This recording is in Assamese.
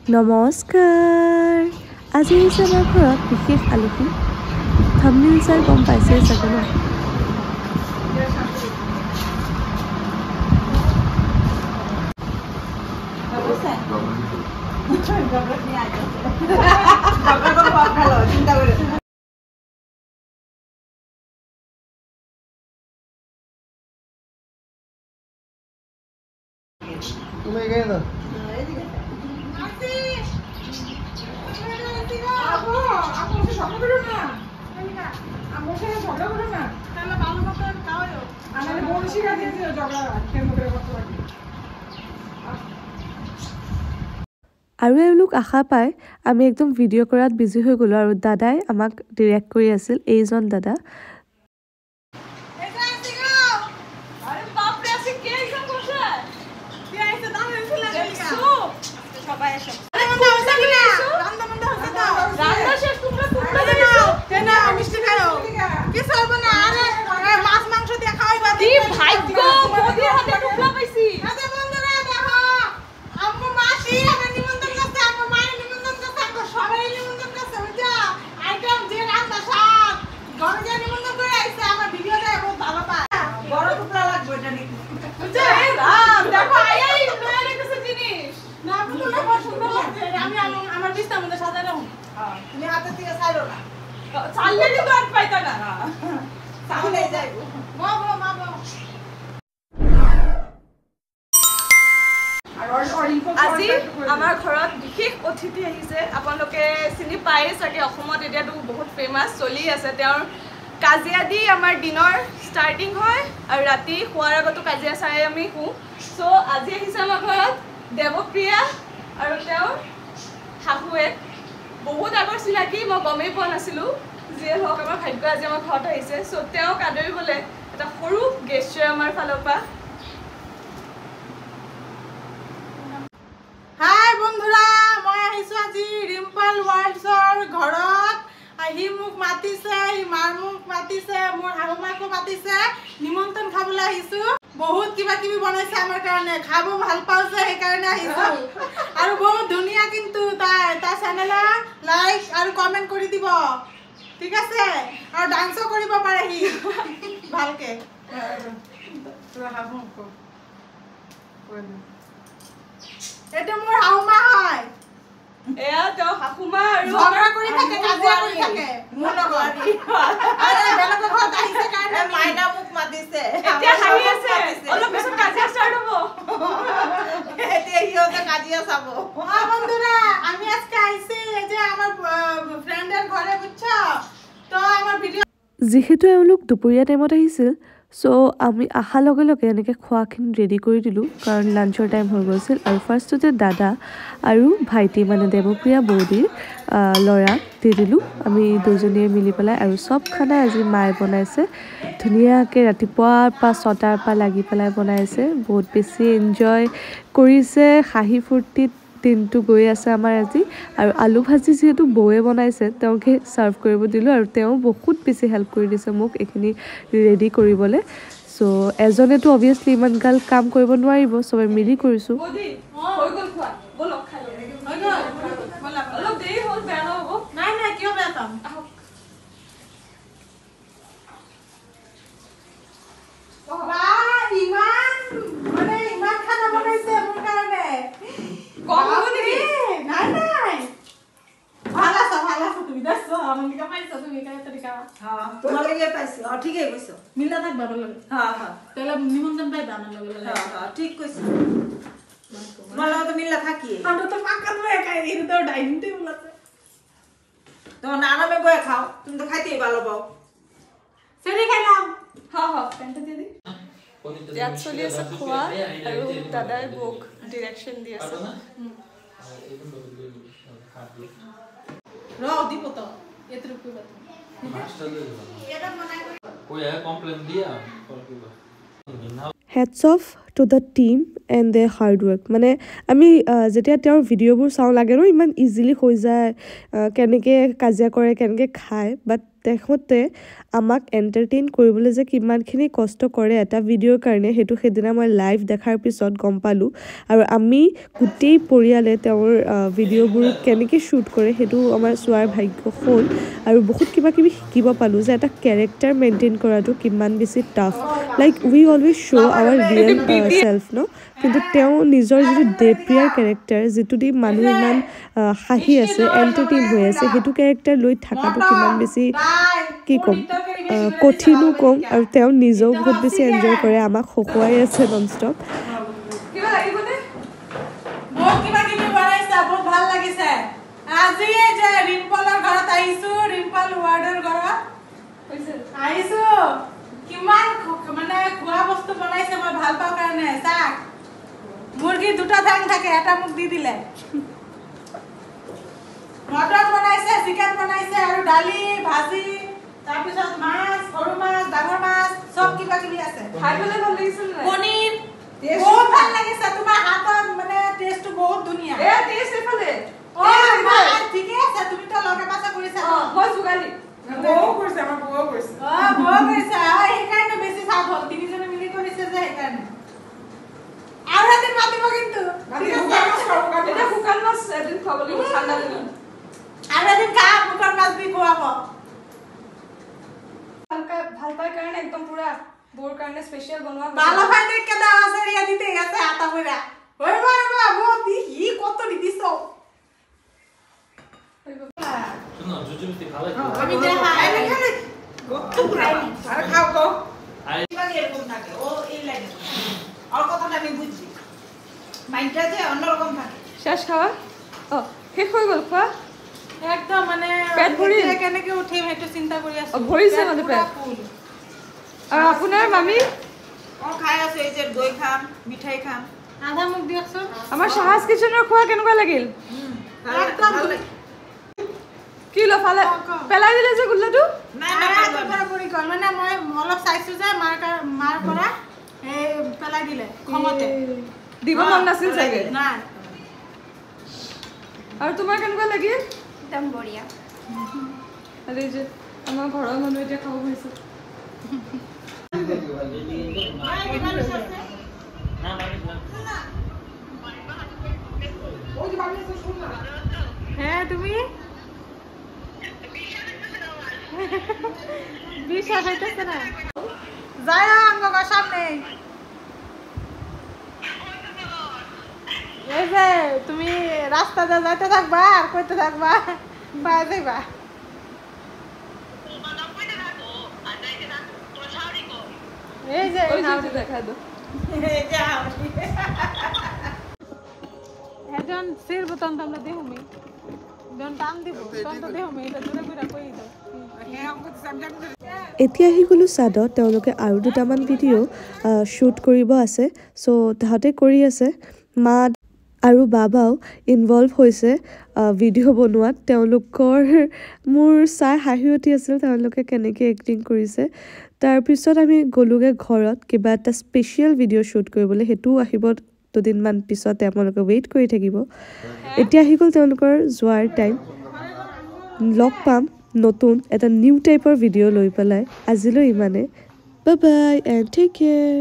নমস্কাৰ আজি হৈছে আমাৰ ঘৰত বিশেষ আলহী থাম্বনেইল চাই গম পাইছে চাগে ন তুমি গেল আৰু এওঁলোক আশা পায় আমি একদম ভিডিঅ' কৰাত বিজি হৈ গ'লো আৰু দাদাই আমাক ডিৰেক্ট কৰি আছিল এইজন দাদা আজি আমাৰ ঘৰত বিশেষ অতিথি আহিছে আপোনালোকে চিনি পায় চাগে অসমত এতিয়াতো বহুত ফেমাস চলি আছে তেওঁৰ কাজিয়া দি আমাৰ দিনৰ ষ্টাৰ্টিং হয় আৰু ৰাতি খোৱাৰ আগতো কাজিয়া চাই আমি শুওঁ সো আজি আহিছে আমাৰ ঘৰত দেৱপ্ৰিয়া আৰু তেওঁৰ শাহুৱেক বহুত আগৰ চিনাকি মই গমেই পোৱা নাছিলোঁ যিয়ে হওক আমাৰ ভাগ্য আজি আমাৰ ঘৰত আহিছে সো তেওঁক আদৰিবলৈ এটা সৰু গেষ্টৰ আমাৰ ফালৰ পৰা হাই বন্ধুৰা মই আহিছো আজি ৰিম্পল ৱাৰ্ল্ডছৰ ঘৰত আহি মোক মাতিছে মাৰ মোক মাতিছে মোৰ শাহুমাকো মাতিছে নিমন্ত্ৰণ খাবলৈ আহিছো বহুত কিবা কিবি বনাইছে আমাৰ কাৰণে খাব ভাল পাওছে সেই কাৰণে আহিছো আৰু বহুত ধুনীয়া কিন্তু তাই চেনেলৰ লাইক আৰু কমেন্ট কৰি দিব ঠিক আছে আৰু ডান্সও কৰিব পাৰে হি ভালকে তোৰ শাহুমাক এটা মোৰ শাহুমা হয় এয়া তেওঁ শাহুমা আৰু ঝগড়া কৰি থাকে কাজিয়া কৰি থাকে মোৰ লগত আৰে বেলেগৰ ঘৰত আহিছে কাৰণে মাইনা মোক মাতিছে এতিয়া হাঁহি আছে অলপ পিছত কাজিয়া ষ্টাৰ্ট হ'ব এতিয়া হিয়তে কাজিয়া চাব বন্ধুরা আমি আজকে আইছি এই যে আমার ফ্রেন্ডের ঘরে বুঝছো তো আমার ভিডিও যিহেতু এওঁলোক দুপৰীয়া টাইমত আহিছিল সো আমি আহাৰ লগে লগে এনেকৈ খোৱাখিনি ৰেডি কৰি দিলোঁ কাৰণ লাঞ্চৰ টাইম হৈ গৈছিল আৰু ফাৰ্ষ্টতে দাদা আৰু ভাইটি মানে দেৱপ্ৰিয়া বৌদীৰ ল'ৰাক দি দিলোঁ আমি দুজনীয়ে মিলি পেলাই আৰু চব খানা আজি মায়ে বনাইছে ধুনীয়াকৈ ৰাতিপুৱাৰ পৰা 6টাৰ পৰা লাগি পেলাই বনাইছে বহুত বেছি এনজয় কৰিছে হাঁহি ফূৰ্তিত দিনটো গৈ আছে আমাৰ আজি আৰু আলু ভাজি যিহেতু বৌয়ে বনাইছে তেওঁকে চাৰ্ভ কৰিব দিলোঁ আৰু তেওঁ বহুত বেছি হেল্প কৰি দিছে মোক এইখিনি ৰেডি কৰিবলৈ সো এজনেতো অবভিয়াছলি ইমান গাল কাম কৰিব নোৱাৰিব সবে মিলি কৰিছোঁ বদি হৈ গ'ল খোৱা বলক খাই লওঁ হৈ গ'ল অলপ দেৰি হ'ল বেয়া নহ'ব নাই নাই কিয় বেয়া পাম ইমান মানে ইমান খানা বনাইছে মোৰ কাৰণে কম হ'ব নেকি নাই নাই ভাল আছো তুমি দেখছো আমাকে পাইছো তুমি কাই তৰিকা তোমালোকে পাইছো ঠিকেই কৈছো মিলা থাক বাবা লগে তাহলে নিমন্ত্রণ পাইবা আমার লগে ঠিক কৈছো তোমার লগত মিলা থাকি আমরা তো পাকা তো একাই এই তো ডাইনিং টেবিল আছে তোমার আরামে বয়ে খাও তুমি তো খাইতেই ভালো পাও সেটা খাইলাম পেনটা দিয়ে দি ইয়াত চলি আছে খোৱা আৰু দাদাই বৌক ডিৰেকশ্যন দি আছে রাও দিব তো এতটুকু কথা এটা মনে করি कोई है कॉम्प्लेन दिया heads of to the team and the hard work মানে আমি যেতিয়া তেওঁৰ ভিডিঅ'বোৰ চাওঁ লাগে ন ইমান ইজিলি হৈ যায় কেনেকৈ কাজিয়া কৰে কেনেকৈ খায় বাট তেখেতে আমাক এণ্টাৰটেইন কৰিবলৈ যে কিমানখিনি কষ্ট কৰে এটা ভিডিঅ'ৰ কাৰণে সেইটো সেইদিনা মই লাইভ দেখাৰ পিছত গম পালোঁ আৰু আমি গোটেই পৰিয়ালে তেওঁৰ ভিডিঅ'বোৰ কেনেকৈ শ্বুট কৰে সেইটো আমাৰ চোৱাৰ ভাগ্য হ'ল আৰু বহুত কিবা কিবি শিকিব পালোঁ যে এটা কেৰেক্টাৰ মেইনটেইন কৰাটো কিমান বেছি tough like we always show' our real self ন কিন্তু তেওঁ নিজৰ যিটো দেৱপ্ৰিয়াৰ কেৰেক্টাৰ যিটো দি মানুহ ইমান হাঁহি আছে এণ্টাৰটেইন হৈ আছে সেইটো কেৰেক্টাৰ লৈ থকাটো কিমান বেছি কি ক'ম কঠিনো ক'ম আৰু তেওঁ নিজেও বহুত বেছি এনজয় কৰে আমাক হহুৱাই আছে নন ষ্টপ কিবা লাগিবনে বহুত কিবা কিবি বনাইছা বহুত ভাল লাগিছে আজি যে ৰিম্পলৰ ঘৰত আহিছো ৰিম্পল ৱাৰ্ডৰ ঘৰত আহিছো কিমান মানে খোৱা বস্তু বনাইছে মই ভাল পাওঁ কাৰণে চাক মুৰ্গী দুটা ঠাং থাকে এটা মোক দি দিলে মটন বনাইছে চিকেন বনাইছে আৰু দালি ভাজি তাৰপিছত মাছ সৰু মাছ ডাঙৰ মাছ সব কিবা কিবি আছে খাই পেলাই ভাল লাগিছিল নে পনীৰ বহুত ভাল লাগিছে তোমাৰ হাতৰ মানে টেষ্টটো বহুত ধুনীয়া এ টেষ্ট এফালে মা ঠিকে আছে তুমি তো লগে পাছে কৰিছা মই যোগালি বৌ কৰিছে সেইকাৰণে বেছি স্বাদ হ'ল তিনিজনে মিলি কৰিছে যে সেইকাৰণে আৰু এদিন মাতিব কিন্তু এতিয়া শুকান মাছ এদিন খুৱাব লাগিব ঠাণ্ডা দিনত আৰু এদিন খাম শুকান মাছ দি খুৱাব ভাল পাই কাৰণে একদম পুৰা বৰ কাৰণে স্পেশাল বনোৱা ভালো ফাইনে কেদা আছে রিয়া দিতে গেছে আটা কইরা ওই বাবা বো দি হি কত দিছ শুনো জুজুমিতে ভালো আমি যে হাই খালি কত পুরা আর খাও তো কিভাবে এরকম থাকে ও এই লাগে আর কথাটা আমি বুঝছি মাইন্ডটা যে অন্যরকম থাকে শেষ খাওয়া ও শেষ হৈ গ'ল খোৱা একদম মানে পেট ভৰি কেনেকে উঠিম হেতু চিন্তা কৰি আছো ভৰিছে মানে পেট আৰু আপোনাৰ মামি ও খাই আছে এই যে দই খাম মিঠাই খাম আধা মুখ দিয়কছো আমাৰ সাহাস কিচেনৰ খোৱা কেনেকুৱা লাগিল একদম কি লফালে পেলাই দিলে যে গুল্লাটো নাই পৰি গ'ল মানে মই অলপ চাইছো যে মাৰ পৰা এই পেলাই দিলে খমতে দিব মন নাছিল চাগে নাই আৰু তোমাৰ কেনেকুৱা লাগিল একদম বঢ়িয়া আৰু এই যে আমাৰ ঘৰৰ মানুহ এতিয়া খাব হৈছে হ্যাঁ তুমি বিশ্বাস হইতেছে না যায় আঙ্গ সামনে এই যে তুমি রাস্তা দিয়ে যাইতে থাকবা আর কইতে থাকবা পাই যাইবা এই যে দেখা দাও এজন সির বোতাম আমরা দেহুমি জন টান দিব তখন তো দেহুমি এটা জোরে করে কই দাও এতিয়া আহি গ'লোঁ ছাদত তেওঁলোকে আৰু দুটামান ভিডিঅ' শ্বুট কৰিব আছে চ' তাহাঁতে কৰি আছে মা আৰু বাবাও ইনভলভ হৈছে ভিডিঅ' বনোৱাত তেওঁলোকৰ মোৰ চাই হাঁহি উঠি আছিল তেওঁলোকে কেনেকৈ এক্টিং কৰিছে তাৰপিছত আমি গ'লোগৈ ঘৰত কিবা এটা স্পেচিয়েল ভিডিঅ' শ্বুট কৰিবলৈ সেইটোও আহিব দুদিনমান পিছতে আপোনালোকে ৱেইট কৰি থাকিব এতিয়া আহি গ'ল তেওঁলোকৰ যোৱাৰ টাইম লগ পাম নতুন এটা নিউ টাইপৰ ভিডিঅ' লৈ পেলাই আজিলৈ ইমানে bye bye and take care